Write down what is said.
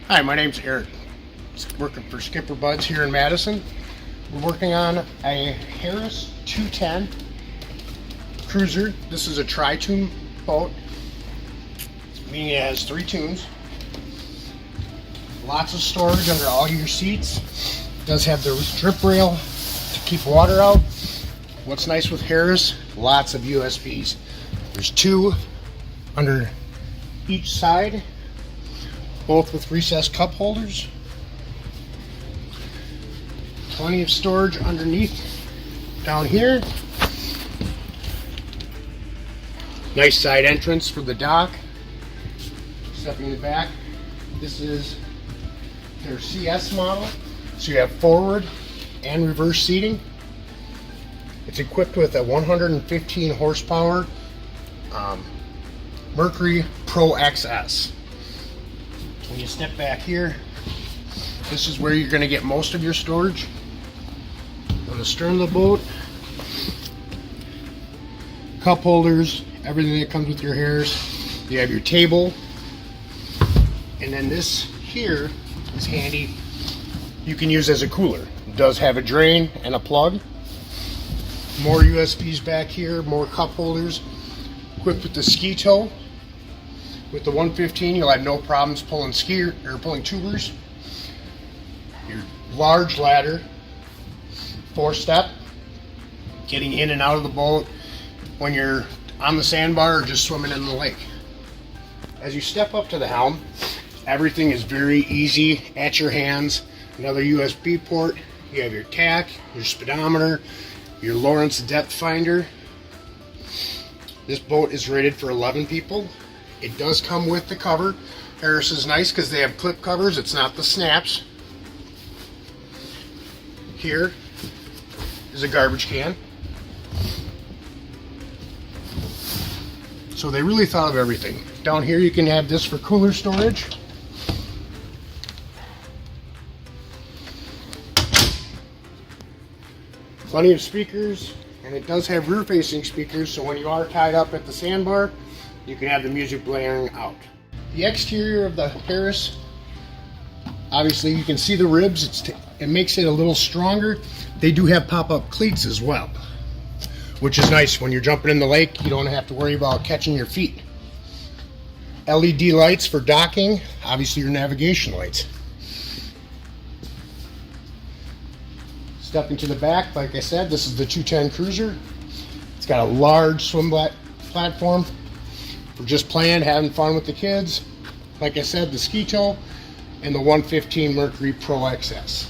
Hi, my name's Eric. Working for SkipperBud's here in Madison. We're working on a Harris 210 cruiser. This is a Tri-Toon boat, meaning it has 3 tunes. Lots of storage under all your seats. It does have the drip rail to keep water out. What's nice with Harris, lots of USBs. There's 2 under each side, both with recessed cup holders. Plenty of storage underneath down here. Nice side entrance for the dock. Stepping in the back, this is their CS model, so you have forward and reverse seating. It's equipped with a 115 horsepower Mercury Pro XS. When you step back here, this is where you're going to get most of your storage. On the stern of the boat, cup holders, everything that comes with your Harris. You have your table, and then this here is handy. You can use as a cooler. It does have a drain and a plug. More USBs back here, more cup holders. Equipped with the ski tow. With the 115, you'll have no problems pulling pulling tubers. Your large ladder, 4-step, getting in and out of the boat when you're on the sandbar or just swimming in the lake. As you step up to the helm, everything is very easy at your hands. Another USB port. You have your tack, your speedometer, your Lawrence depth finder. This boat is rated for 11 people. It does come with the cover. Harris is nice because they have clip covers. It's not the snaps. Here is a garbage can. So they really thought of everything. Down here you can have this for cooler storage. Plenty of speakers, and it does have rear-facing speakers, so when you are tied up at the sandbar, you can have the music blaring out. The exterior of the Harris, obviously you can see the ribs. It makes it a little stronger. They do have pop-up cleats as well, which is nice. When you're jumping in the lake, you don't have to worry about catching your feet. LED lights for docking, obviously your navigation lights. Stepping to the back, like I said, this is the 210 Cruiser. It's got a large swim platform for just playing, having fun with the kids. Like I said, the ski tow and the 115 Mercury Pro XS.